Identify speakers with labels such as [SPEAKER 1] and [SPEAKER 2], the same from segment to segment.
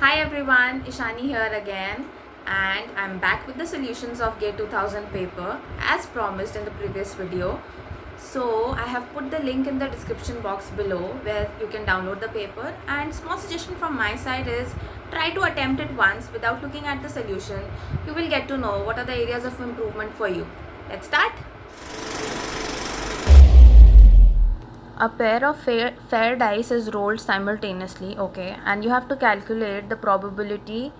[SPEAKER 1] Hi everyone, Ishani here again, and I'm back with the solutions of GATE 2000 paper as promised in the previous video. So I have put the link in the description box below where you can download the paper, and small suggestion from my side is try to attempt it once without looking at the solution. You will get to know what are the areas of improvement for you. Let's start. A pair of fair dice is rolled simultaneously, okay, and you have to calculate the probability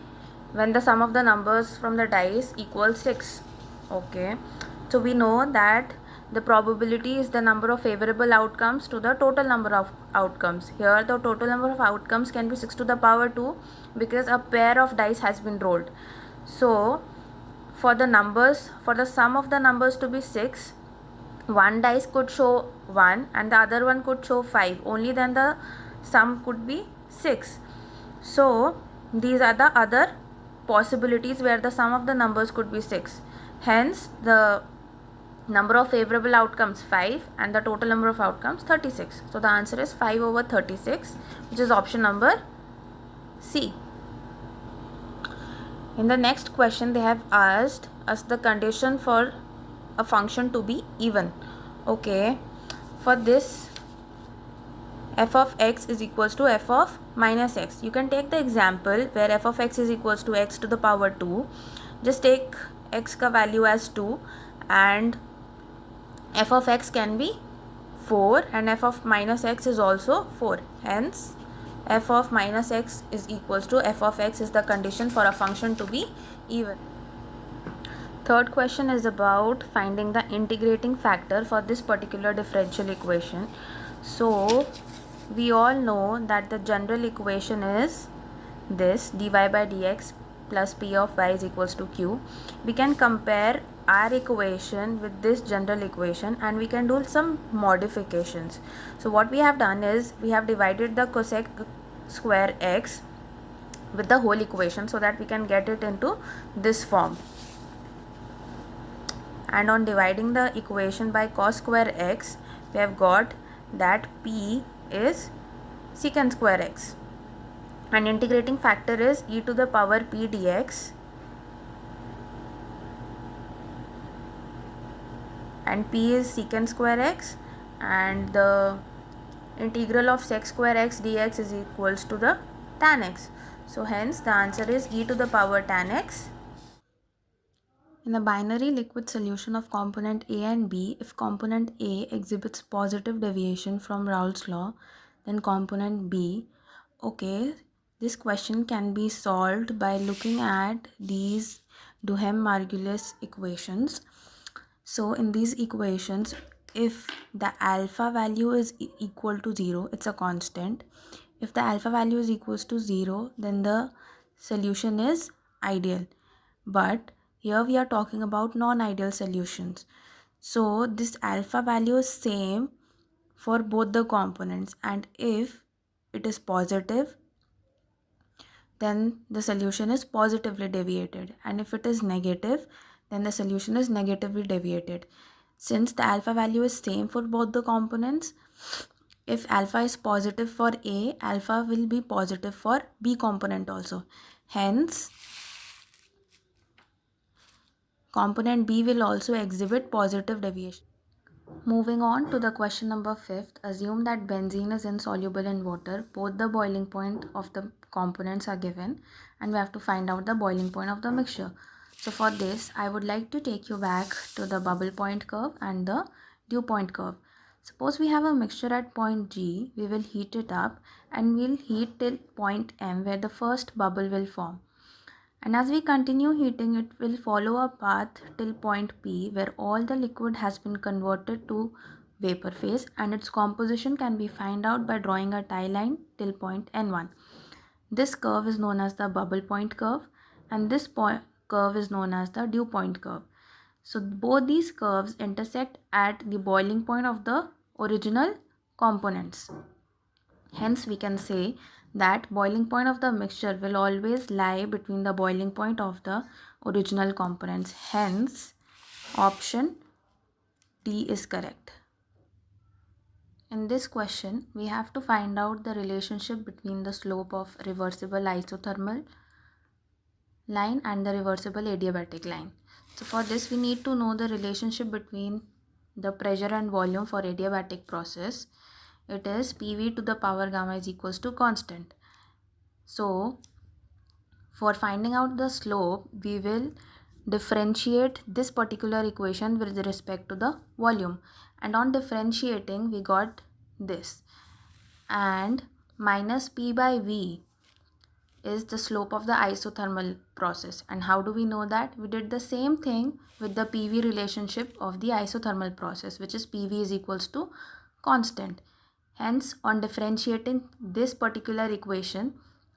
[SPEAKER 1] when the sum of the numbers from the dice equals 6, okay. So we know that the probability is the number of favorable outcomes to the total number of outcomes. Here the total number of outcomes can be 6 to the power 2 because a pair of dice has been rolled. So for the sum of the numbers to be 6, one dice could show 1 and the other one could show 5, only then the sum could be 6. So these are the other possibilities where the sum of the numbers could be 6. Hence the number of favorable outcomes 5 and the total number of outcomes 36. So the answer is 5 over 36, which is option number C. In the next question, they have asked us the condition for a function to be even. Okay, for this, f of x is equals to f of minus x. You can take the example where f of x is equals to x to the power 2. Just take x ka value as 2 and f of x can be 4 and f of minus x is also 4. Hence, f of minus x is equals to f of x is the condition for a function to be even. Third question is about finding the integrating factor for this particular differential equation. So we all know that the general equation is this: dy by dx plus p of y is equals to q. We can compare our equation with this general equation and we can do some modifications. So what we have done is we have divided the cosec square x with the whole equation so that we can get it into this form. And on dividing the equation by cos square x, we have got that p is secant square x and integrating factor is e to the power p dx, and p is secant square x and the integral of sec square x dx is equals to the tan x. So hence the answer is e to the power tan x. In a binary liquid solution of component A and B, if component A exhibits positive deviation from Raoult's law, then component B, okay, this question can be solved by looking at these Duhem-Margulies equations. So in these equations, if the alpha value is equal to 0, it's a constant. If the alpha value is equals to 0, then the solution is ideal. But here we are talking about non-ideal solutions. So this alpha value is same for both the components, and if it is positive, then the solution is positively deviated, and if it is negative, then the solution is negatively deviated. Since the alpha value is same for both the components, if alpha is positive for A, alpha will be positive for B component also. Hence, component B will also exhibit positive deviation. Moving on to the question number 5th, assume that benzene is insoluble in water. Both the boiling point of the components are given and we have to find out the boiling point of the mixture. So for this, I would like to take you back to the bubble point curve and the dew point curve. Suppose we have a mixture at point G, we will heat it up and we'll heat till point M where the first bubble will form. And as we continue heating, it will follow a path till point P where all the liquid has been converted to vapor phase and its composition can be found out by drawing a tie line till point N1. This curve is known as the bubble point curve and this curve is known as the dew point curve. So both these curves intersect at the boiling point of the original components. Hence, we can say that boiling point of the mixture will always lie between the boiling point of the original components. Hence, option D is correct. In this question, we have to find out the relationship between the slope of reversible isothermal line and the reversible adiabatic line. So for this, we need to know the relationship between the pressure and volume for adiabatic process. It is PV to the power gamma is equals to constant. So for finding out the slope, we will differentiate this particular equation with respect to the volume, and on differentiating we got this, and minus P by V is the slope of the isothermal process. And how do we know that? We did the same thing with the PV relationship of the isothermal process, which is PV is equals to constant. Hence, on differentiating this particular equation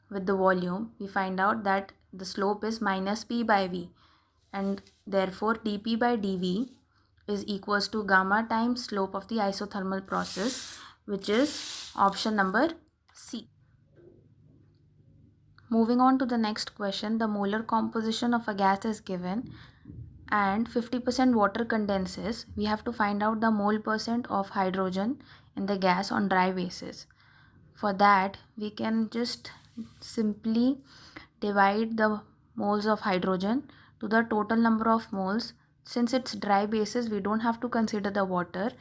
[SPEAKER 1] with the volume, we find out that the slope is minus P by V, and therefore dP by dV is equals to gamma times slope of the isothermal process, which is option number C. Moving on to the next question, the molar composition of a gas is given and 50% water condenses. We have to find out the mole percent of hydrogen in the gas on dry basis. For that, we can just simply divide the moles of hydrogen to the total number of moles. Since it's dry basis, we don't have to consider the water,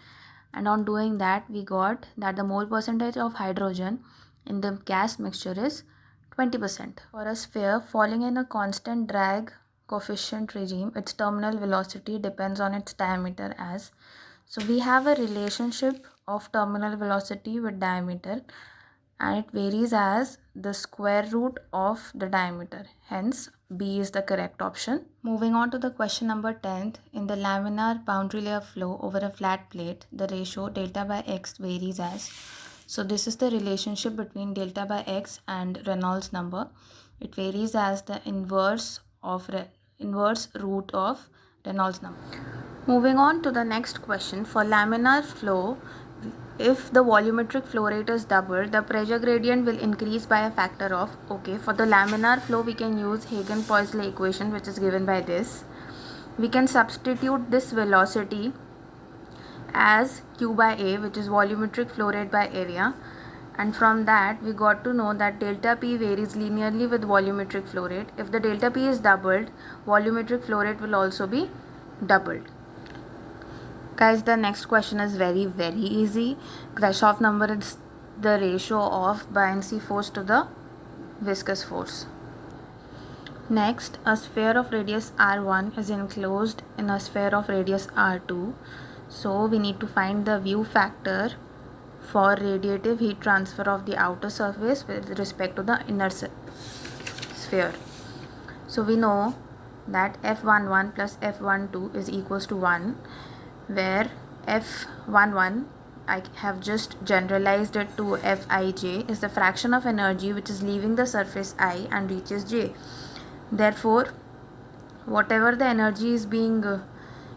[SPEAKER 1] and on doing that, we got that the mole percentage of hydrogen in the gas mixture is 20%. For a sphere falling in a constant drag coefficient regime, its terminal velocity depends on its diameter as. So we have a relationship of terminal velocity with diameter, and it varies as the square root of the diameter. Hence, B is the correct option. Moving on to the question number 10. In the laminar boundary layer flow over a flat plate, the ratio delta by x varies as. So this is the relationship between delta by x and Reynolds number. It varies as the inverse root of Reynolds number. Moving on to the next question. For laminar flow, if the volumetric flow rate is doubled, the pressure gradient will increase by a factor of, for the laminar flow we can use Hagen-Poiseuille equation, which is given by this. We can substitute this velocity as Q by A, which is volumetric flow rate by area, and from that we got to know that delta P varies linearly with volumetric flow rate. If the delta P is doubled, volumetric flow rate will also be doubled. Guys, the next question is very easy. Grashof number is the ratio of buoyancy force to the viscous force. Next, a sphere of radius r1 is enclosed in a sphere of radius r2. So we need to find the view factor for radiative heat transfer of the outer surface with respect to the inner sphere. So we know that F11 plus F12 is equals to 1, where F11, I have just generalized it to Fij, is the fraction of energy which is leaving the surface I and reaches J. Therefore, whatever the energy is being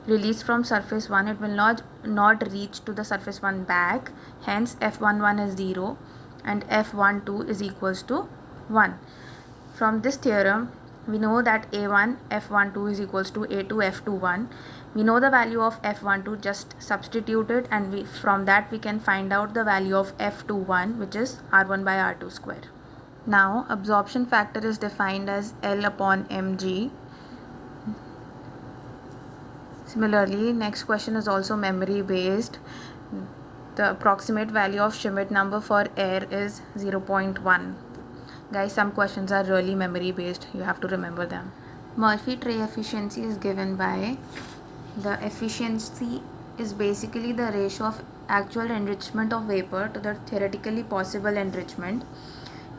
[SPEAKER 1] released from surface 1, it will not reach to the surface 1 back. Hence, F11 is 0 and F12 is equals to 1. From this theorem, we know that A1 F12 is equals to A2 F21. We know the value of F12, just substitute it, and from that we can find out the value of F21, which is R1 by R2 square. Now, absorption factor is defined as L upon mg. Similarly, next question is also memory based. The approximate value of Schmidt number for air is 0.1. Guys, some questions are really memory based. You have to remember them. Murphy tray efficiency is given by, the efficiency is basically the ratio of actual enrichment of vapor to the theoretically possible enrichment.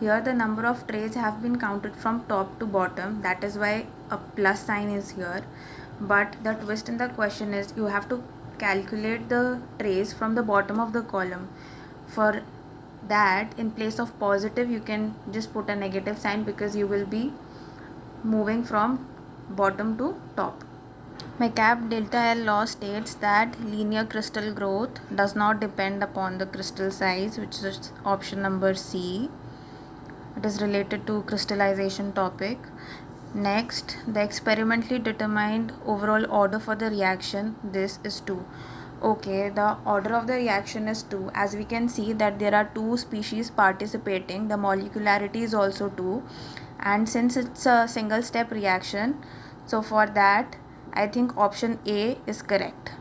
[SPEAKER 1] Here the number of trays have been counted from top to bottom. That is why a plus sign is here. But the twist in the question is you have to calculate the trays from the bottom of the column. For that, in place of positive, you can just put a negative sign because you will be moving from bottom to top. McCabe delta L law states that linear crystal growth does not depend upon the crystal size, which is option number C. It is related to crystallization topic. Next, the experimentally determined overall order for the reaction, this is 2. Okay, the order of the reaction is 2. As we can see that there are 2 species participating, the molecularity is also 2, and since it's a single step reaction, so for that I think option A is correct.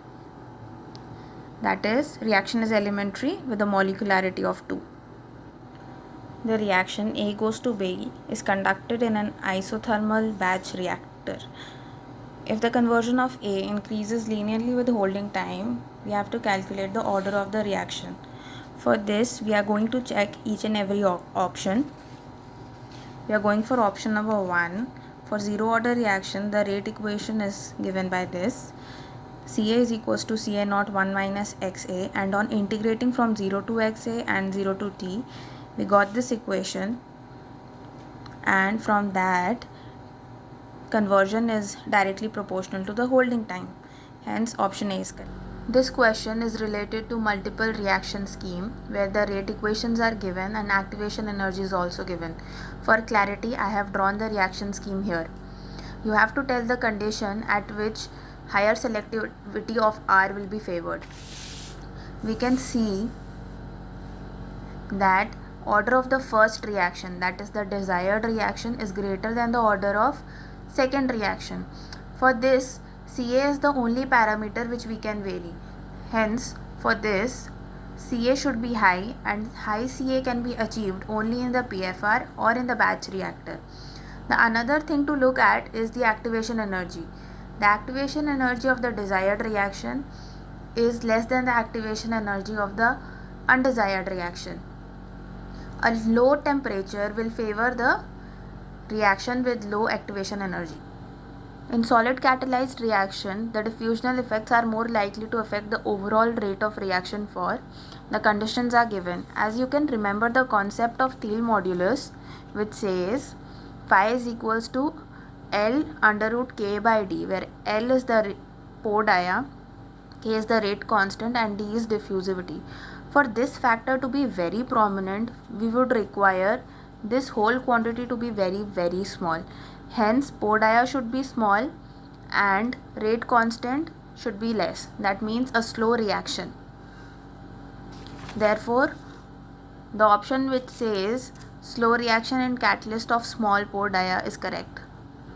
[SPEAKER 1] That is, reaction is elementary with a molecularity of 2. The reaction A goes to B is conducted in an isothermal batch reactor. If the conversion of A increases linearly with holding time, we have to calculate the order of the reaction. For this, we are going to check each and every option. We are going for option number 1. For zero order reaction, the rate equation is given by this. Ca is equals to Ca naught 1 minus Xa, and on integrating from 0 to Xa and 0 to T, we got this equation, and from that conversion is directly proportional to the holding time. Hence option A is correct. This question is related to multiple reaction scheme where the rate equations are given and activation energy is also given. For clarity, I have drawn the reaction scheme here. You have to tell the condition at which higher selectivity of R will be favored. We can see that order of the first reaction, that is the desired reaction, is greater than the order of second reaction. For this, Ca is the only parameter which we can vary. Hence, for this, Ca should be high, and high Ca can be achieved only in the PFR or in the batch reactor. The another thing to look at is the activation energy. The activation energy of the desired reaction is less than the activation energy of the undesired reaction. A low temperature will favor the reaction with low activation energy. In solid catalyzed reaction, the diffusional effects are more likely to affect the overall rate of reaction for the conditions are given. As you can remember the concept of Thiele modulus, which says phi is equals to L under root K by D, where L is the pore dia, K is the rate constant, and D is diffusivity. For this factor to be very prominent, we would require this whole quantity to be very, very small. Hence, pore dia should be small and rate constant should be less. That means a slow reaction. Therefore, the option which says slow reaction in catalyst of small pore dia is correct.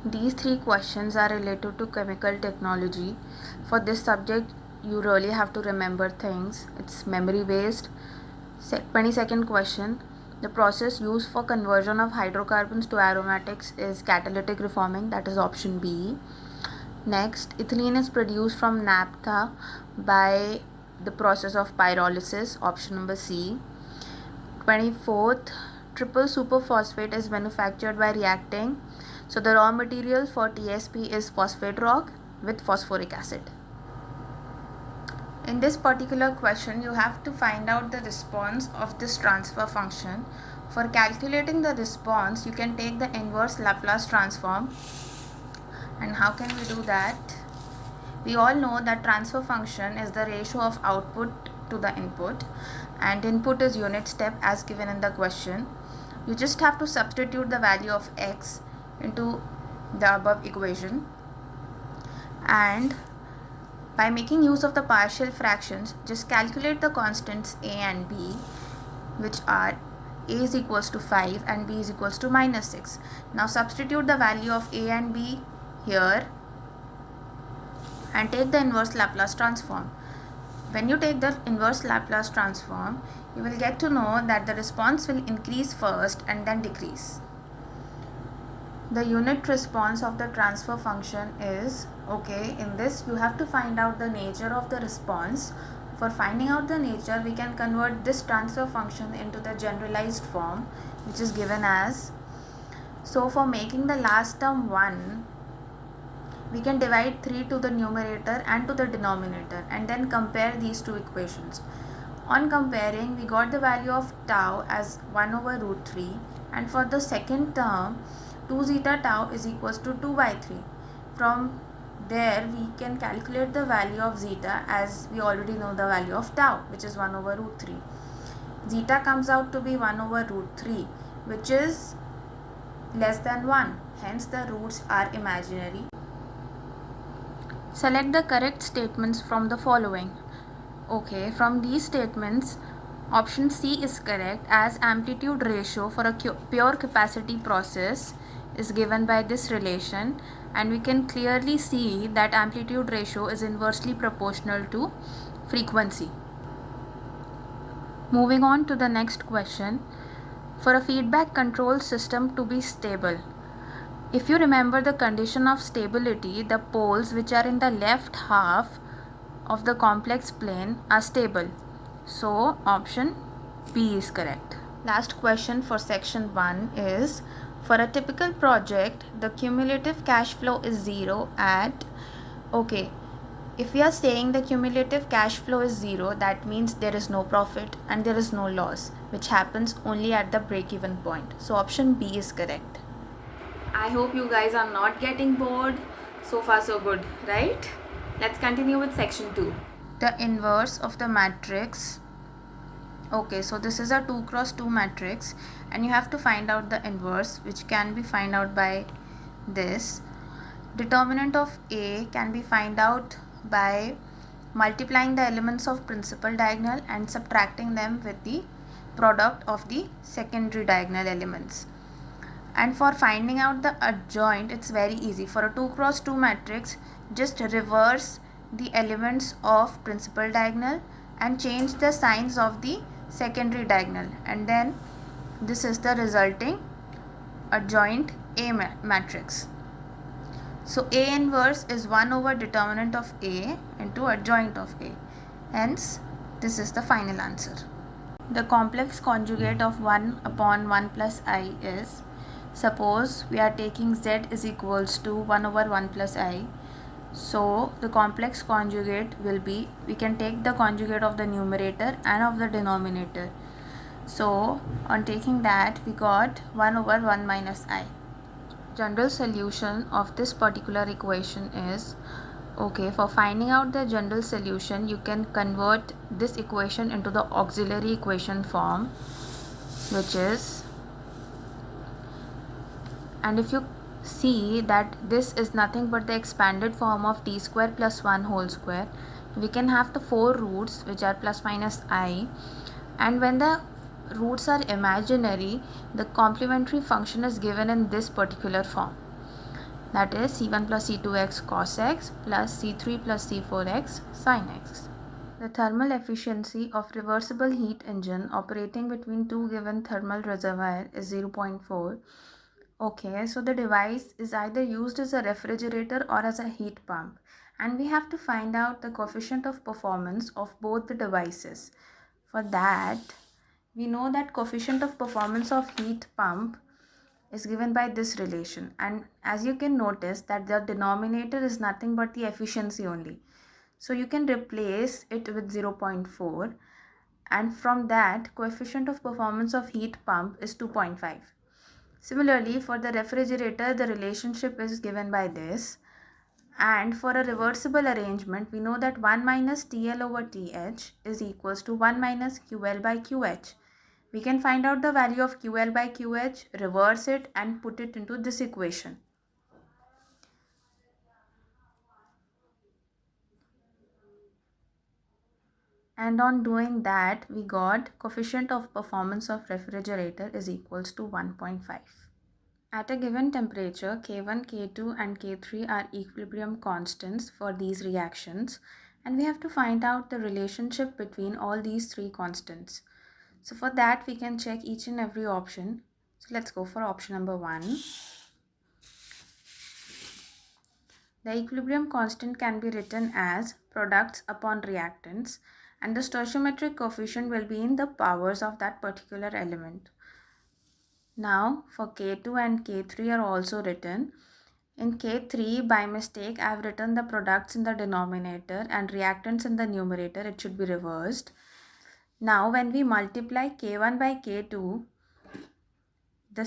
[SPEAKER 1] These 3 questions are related to chemical technology. For this subject, you really have to remember things. It's memory based. 22nd question. The process used for conversion of hydrocarbons to aromatics is catalytic reforming. That is option B. Next, ethylene is produced from naphtha by the process of pyrolysis. Option number C. 24th, triple superphosphate is manufactured by reacting. So the raw material for TSP is phosphate rock with phosphoric acid. In this particular question, you have to find out the response of this transfer function. For calculating the response, you can take the inverse Laplace transform. And how can we do that? We all know that transfer function is the ratio of output to the input, and input is unit step as given in the question. You just have to substitute the value of x into the above equation, and by making use of the partial fractions, just calculate the constants a and b, which are a is equals to 5 and b is equals to minus 6. Now substitute the value of a and b here and take the inverse Laplace transform. When you take the inverse Laplace transform, you will get to know that the response will increase first and then decrease. The unit response of the transfer function is, okay, in this you have to find out the nature of the response. For finding out the nature, we can convert this transfer function into the generalized form, which is given as, so for making the last term 1, we can divide 3 to the numerator and to the denominator and then compare these two equations. On comparing, we got the value of tau as 1 over root 3, and for the second term, 2 zeta tau is equals to 2 by 3. From there, we can calculate the value of zeta, as we already know the value of tau, which is 1 over root 3. Zeta comes out to be 1 over root 3, which is less than 1. Hence, the roots are imaginary. Select the correct statements from the following. Okay, from these statements, option C is correct, as amplitude ratio for a pure capacity process is given by this relation, and we can clearly see that amplitude ratio is inversely proportional to frequency. Moving on to the next question. For a feedback control system to be stable, if you remember the condition of stability, the poles which are in the left half of the complex plane are stable. So option B is correct. Last question for section 1 is, for a typical project, the cumulative cash flow is 0 at, okay, if we are saying the cumulative cash flow is 0, that means there is no profit and there is no loss, which happens only at the break-even point. So option B is correct. I hope you guys are not getting bored. So far so good, right? Let's continue with section 2. The inverse of the matrix. Okay, so this is a 2 cross 2 matrix and you have to find out the inverse, which can be found out by this. Determinant of A can be found out by multiplying the elements of principal diagonal and subtracting them with the product of the secondary diagonal elements. And for finding out the adjoint, it's very easy. For a 2 cross 2 matrix, just reverse the elements of principal diagonal and change the signs of the secondary diagonal, and then this is the resulting adjoint A matrix. So A inverse is 1 over determinant of A into adjoint of A. Hence, this is the final answer. The complex conjugate of 1 upon 1 plus I is, suppose we are taking Z is equals to 1 over 1 plus I. So the complex conjugate will be, we can take the conjugate of the numerator and of the denominator. So on taking that, we got 1 over 1 minus I. General solution of this particular equation is, okay, for finding out the general solution, you can convert this equation into the auxiliary equation form, which is, and if you see that this is nothing but the expanded form of t square plus 1 whole square, we can have the 4 roots which are plus minus I, and when the roots are imaginary, the complementary function is given in this particular form, that is c1 plus c2x cos x plus c3 plus c4x sin x. The thermal efficiency of reversible heat engine operating between two given thermal reservoir is 0.4. Okay, so the device is either used as a refrigerator or as a heat pump, and we have to find out the coefficient of performance of both the devices. For that, we know that coefficient of performance of heat pump is given by this relation, and as you can notice that the denominator is nothing but the efficiency only. So you can replace it with 0.4, and from that coefficient of performance of heat pump is 2.5. Similarly, for the refrigerator, the relationship is given by this. And for a reversible arrangement, we know that 1 minus TL over TH is equals to 1 minus QL by QH. We can find out the value of QL by QH, reverse it and put it into this equation. And on doing that, we got coefficient of performance of refrigerator is equals to 1.5. At a given temperature, K1, K2 and K3 are equilibrium constants for these reactions, and we have to find out the relationship between all these three constants. So for that, we can check each and every option. So let's go for option number 1. The equilibrium constant can be written as products upon reactants, and the stoichiometric coefficient will be in the powers of that particular element. Now for K2 and K3 are also written. In K3, by mistake, I have written the products in the denominator and reactants in the numerator. It should be reversed. Now when we multiply K1 by K2, the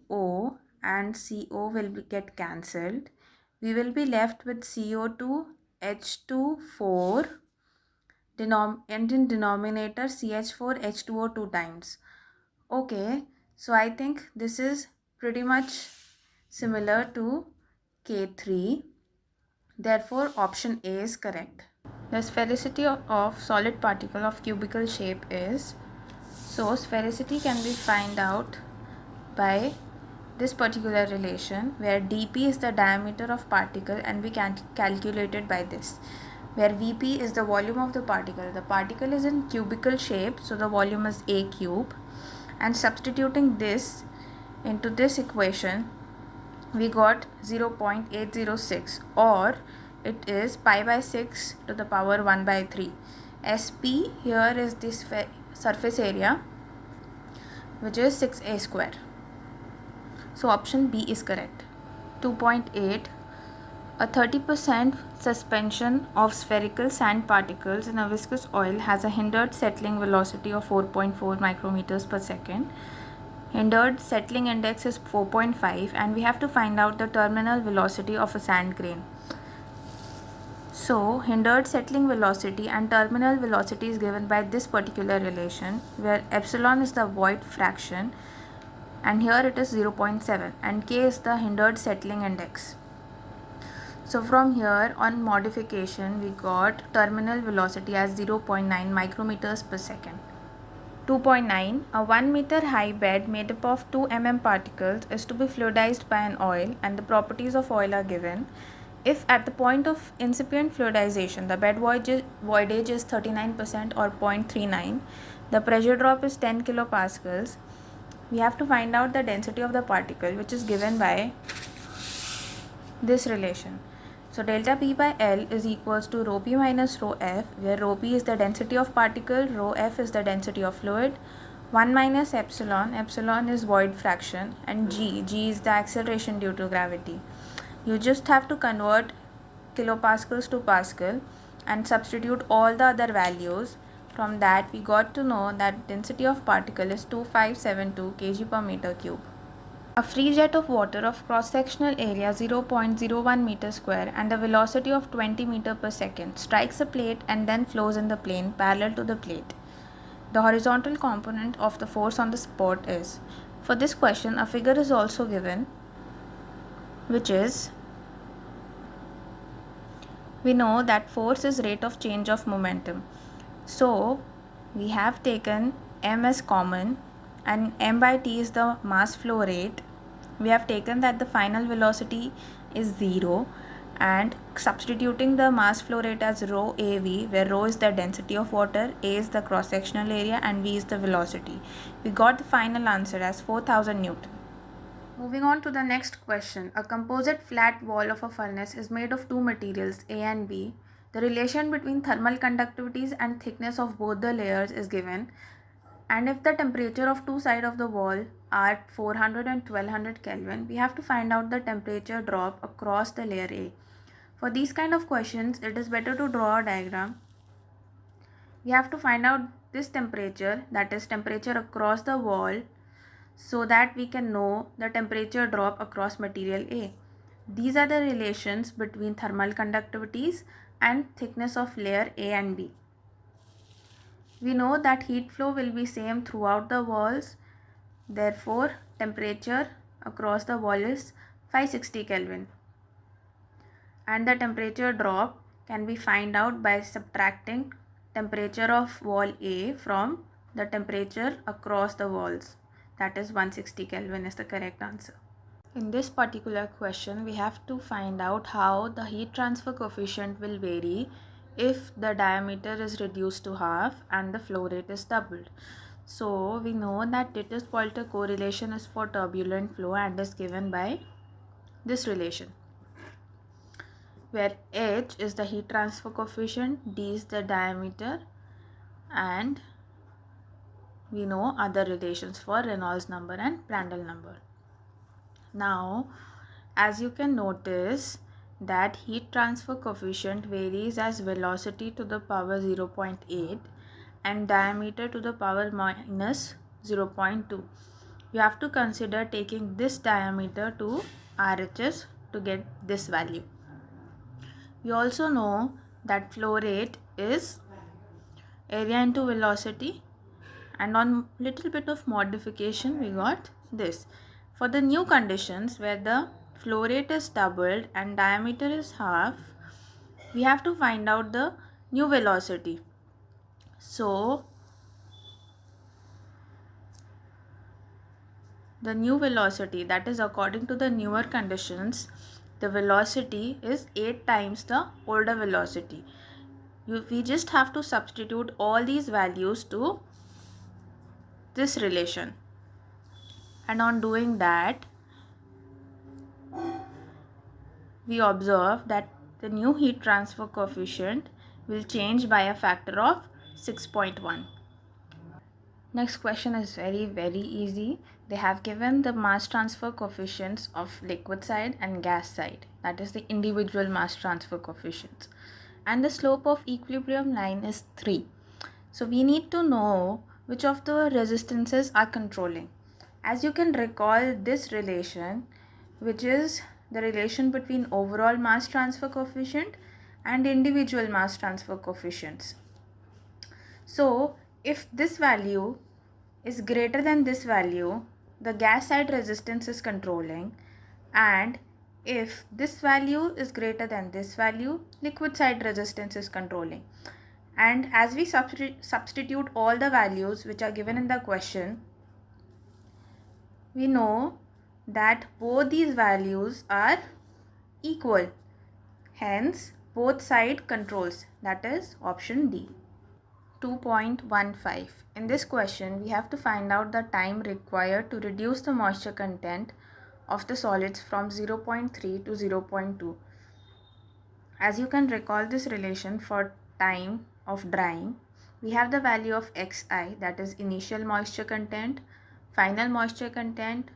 [SPEAKER 1] CO and CO will get cancelled. We will be left with CO2, H2, 4, and in denominator CH4, H2O 2 times. Okay, so I think this is pretty much similar to K3. Therefore, option A is correct. The sphericity of solid particle of cubical shape is, so sphericity can be found out by this particular relation where dp is the diameter of particle and we can calculate it by this, where vp is the volume of the particle. The particle is in cubical shape, so the volume is a cube, and substituting this into this equation we got 0.806, or it is pi by 6 to the power 1 by 3. Sp here is this surface area, which is 6a square. So option B is correct. 2.8. A 30% suspension of spherical sand particles in a viscous oil has a hindered settling velocity of 4.4 micrometers per second. Hindered settling index is 4.5, and we have to find out the terminal velocity of a sand grain. So hindered settling velocity and terminal velocity is given by this particular relation, where epsilon is the void fraction and here it is 0.7, and k is the hindered settling index. So from here on modification we got terminal velocity as 0.9 micrometers per second. 2.9. A 1 meter high bed made up of 2 mm particles is to be fluidized by an oil, and the properties of oil are given. If at the point of incipient fluidization the bed voidage is 39% or 0.39, the pressure drop is 10 kilopascals, we have to find out the density of the particle, which is given by this relation. So delta P by L is equals to rho P minus rho F, where rho P is the density of particle, rho F is the density of fluid, 1 minus epsilon, epsilon is void fraction, and g is the acceleration due to gravity. You just have to convert kilopascals to pascal and substitute all the other values. From that we got to know that density of particle is 2572 kg per meter cube. A free jet of water of cross-sectional area 0.01 meter square and a velocity of 20 meter per second strikes a plate and then flows in the plane parallel to the plate. The horizontal component of the force on the spot is. For this question, a figure is also given, which is, we know that force is rate of change of momentum. So we have taken m as common, and m by t is the mass flow rate. We have taken that the final velocity is 0, and substituting the mass flow rate as rho av, where rho is the density of water, a is the cross sectional area, and v is the velocity. We got the final answer as 4000 Newton. Moving on to the next question. A composite flat wall of a furnace is made of two materials A and B. The relation between thermal conductivities and thickness of both the layers is given, and if the temperature of two sides of the wall are 400 and 1200 Kelvin, we have to find out the temperature drop across the layer A. For these kind of questions, it is better to draw a diagram. We have to find out this temperature, that is temperature across the wall, so that we can know the temperature drop across material A. These are the relations between thermal conductivities and thickness of layer A and B. We know that heat flow will be same throughout the walls, therefore temperature across the wall is 560 Kelvin, and the temperature drop can be found out by subtracting temperature of wall A from the temperature across the walls, that is 160 Kelvin is the correct answer. In this particular question, we have to find out how the heat transfer coefficient will vary if the diameter is reduced to half and the flow rate is doubled. So we know that Titius-Poulter correlation is for turbulent flow and is given by this relation, where H is the heat transfer coefficient, D is the diameter, and we know other relations for Reynolds number and Prandtl number. Now, as you can notice that heat transfer coefficient varies as velocity to the power 0.8 and diameter to the power minus 0.2. You have to consider taking this diameter to RHS to get this value. We also know that flow rate is area into velocity, and on little bit of modification we got this. For the new conditions where the flow rate is doubled and diameter is half, we have to find out the new velocity. So the new velocity, that is according to the newer conditions, the velocity is 8 times the older velocity. We just have to substitute all these values to this relation, and on doing that we observe that the new heat transfer coefficient will change by a factor of 6.1. Next question is very easy. They have given the mass transfer coefficients of liquid side and gas side, that is the individual mass transfer coefficients, and the slope of equilibrium line is 3. So we need to know which of the resistances are controlling. As you can recall this relation, which is the relation between overall mass transfer coefficient and individual mass transfer coefficients. So if this value is greater than this value, the gas side resistance is controlling, and if this value is greater than this value, liquid side resistance is controlling. And as we substitute all the values which are given in the question, we know that both these values are equal. Hence, both side controls, that is option D. 2.15. In this question, we have to find out the time required to reduce the moisture content of the solids from 0.3 to 0.2. As you can recall this relation for time of drying, we have the value of xi, that is initial moisture content, final moisture content,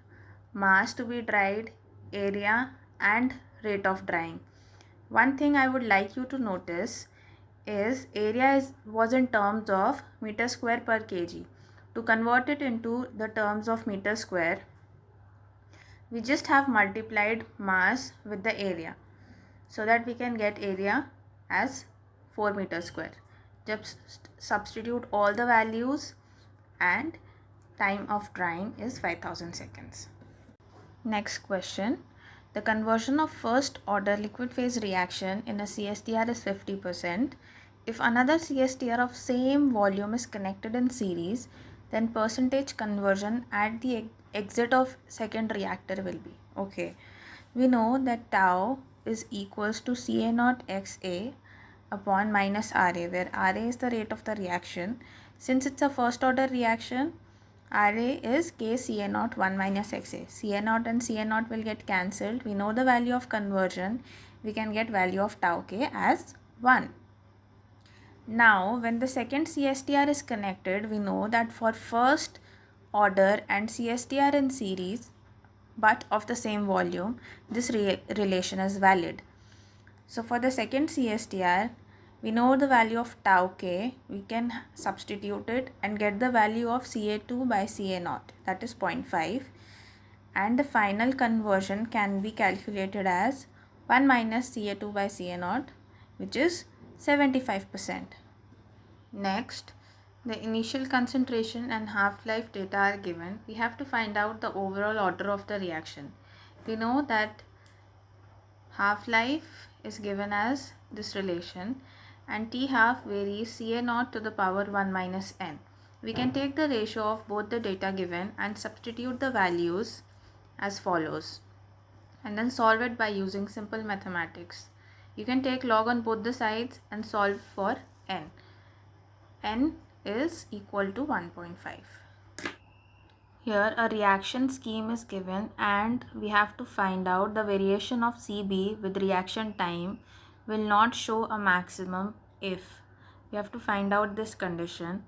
[SPEAKER 1] mass to be dried, area, and rate of drying. One thing I would like you to notice is area was in terms of meter square per kg. To convert it into the terms of meter square, we just have multiplied mass with the area, so that we can get area as 4 meter square. Just substitute all the values and time of drying is 5000 seconds. Next question. The conversion of first order liquid phase reaction in a CSTR is 50%. If another CSTR of same volume is connected in series, then percentage conversion at the exit of second reactor will be. Okay, we know that tau is equals to Ca naught XA upon minus Ra, where Ra is the rate of the reaction. Since it's a first order reaction, Ra is K Ca naught 1 minus Xa. Ca naught and Ca naught will get cancelled. We know the value of conversion. We can get value of tau K as 1. Now, when the second CSTR is connected, we know that for first order and CSTR in series, but of the same volume, this relation is valid. So for the second CSTR, we know the value of tau K. We can substitute it and get the value of Ca2 by Ca naught, that is 0.5. And the final conversion can be calculated as 1 minus Ca2 by Ca naught, which is 75%. Next, the initial concentration and half-life data are given. We have to find out the overall order of the reaction. We know that half-life is given as this relation, and T half varies Ca naught to the power 1 minus n. We can take the ratio of both the data given and substitute the values as follows, and then solve it by using simple mathematics. You can take log on both the sides and solve for n. N is equal to 1.5. Here a reaction scheme is given and we have to find out the variation of Cb with reaction time will not show a maximum if. We have to find out this condition.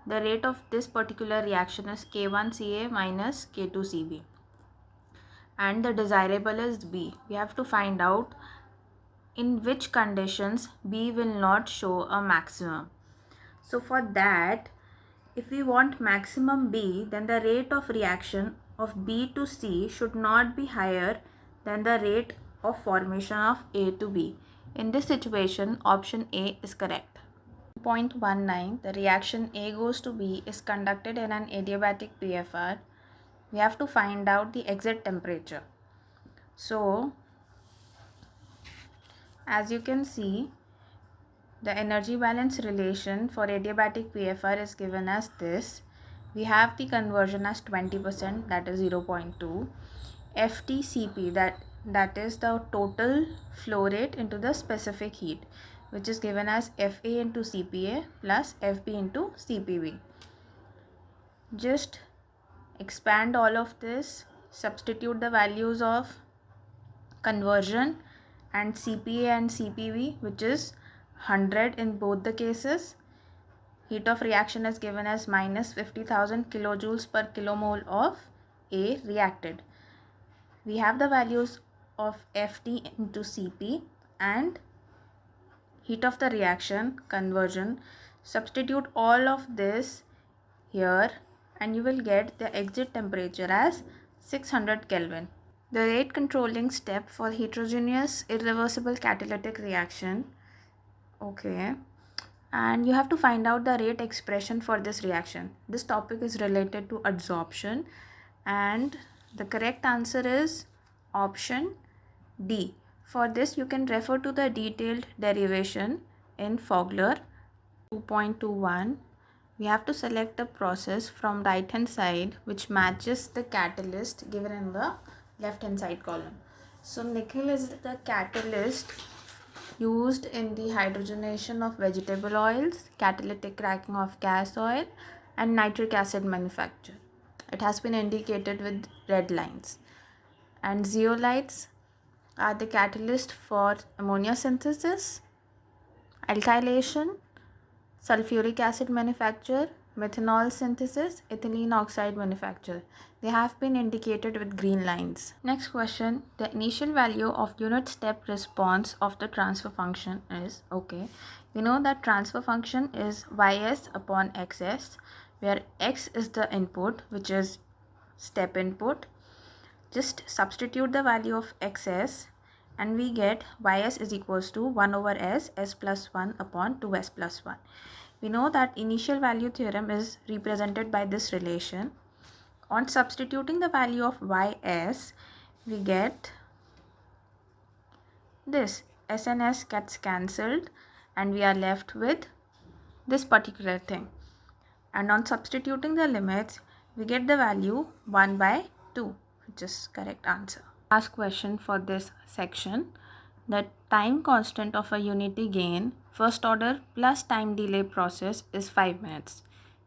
[SPEAKER 1] The rate of this particular reaction is K1Ca minus K2Cb. And the desirable is B. We have to find out in which conditions B will not show a maximum. So for that, if we want maximum B, then the rate of reaction of B to C should not be higher than the rate of formation of A to B. In this situation, option A is correct. 0.19, the reaction A goes to B is conducted in an adiabatic PFR. We have to find out the exit temperature. So, as you can see, the energy balance relation for adiabatic PFR is given as this. We have the conversion as 20%, that is 0.2. FTCP, that is the total flow rate into the specific heat, which is given as FA into CPA plus FB into CPB. Just expand all of this, substitute the values of conversion and CPA and CPV, which is 100 in both the cases. Heat of reaction is given as minus 50,000 kilojoules per kilomole of A reacted. We have the values of FT into CP and heat of the reaction, conversion. Substitute all of this here and you will get the exit temperature as 600 Kelvin. The rate controlling step for heterogeneous irreversible catalytic reaction. Okay. And you have to find out the rate expression for this reaction. This topic is related to adsorption and the correct answer is option D. For this you can refer to the detailed derivation in Fogler 2.21. We have to select the process from right hand side which matches the catalyst given in the left hand side column. So nickel is the catalyst used in the hydrogenation of vegetable oils, catalytic cracking of gas oil and nitric acid manufacture. It has been indicated with red lines. And zeolites are the catalyst for ammonia synthesis, alkylation, sulfuric acid manufacture, methanol synthesis, ethylene oxide manufacture. They have been indicated with green lines. Next question, the initial value of unit step response of the transfer function is, okay, we know that transfer function is ys upon xs, where x is the input, which is step input. Just substitute the value of xs and we get ys is equals to 1 over s plus 1 upon 2s plus 1. We know that initial value theorem is represented by this relation. On substituting the value of ys, we get this. S and S gets cancelled and we are left with this particular thing. And on substituting the limits, we get the value 1 by 2, which is correct answer. Last question for this section. The time constant of a unity gain first order plus time delay process is 5 minutes.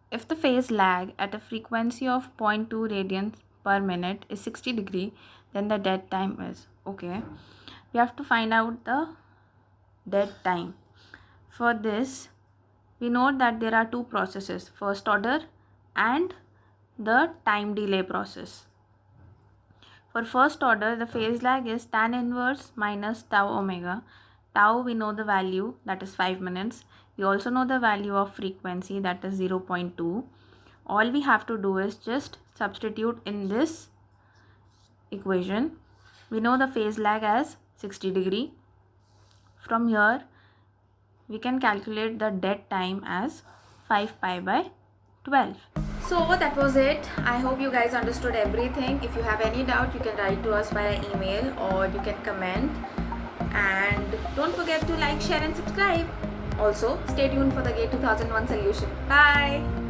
[SPEAKER 1] If the phase lag at a frequency of 0.2 radians per minute is 60 degree, then the dead time is, okay, we have to find out the dead time. For this, we know that there are two processes, first order and the time delay process. For first order, the phase lag is tan inverse minus tau omega. Tau, we know the value, that is 5 minutes. We also know the value of frequency, that is 0.2. All we have to do is just substitute in this equation. We know the phase lag as 60 degree. From here, we can calculate the dead time as 5 pi by 12. So that was it. I hope you guys understood everything. If you have any doubt, you can write to us via email or you can comment. And don't forget to like, share and subscribe. Also, stay tuned for the GATE 2001 solution. Bye!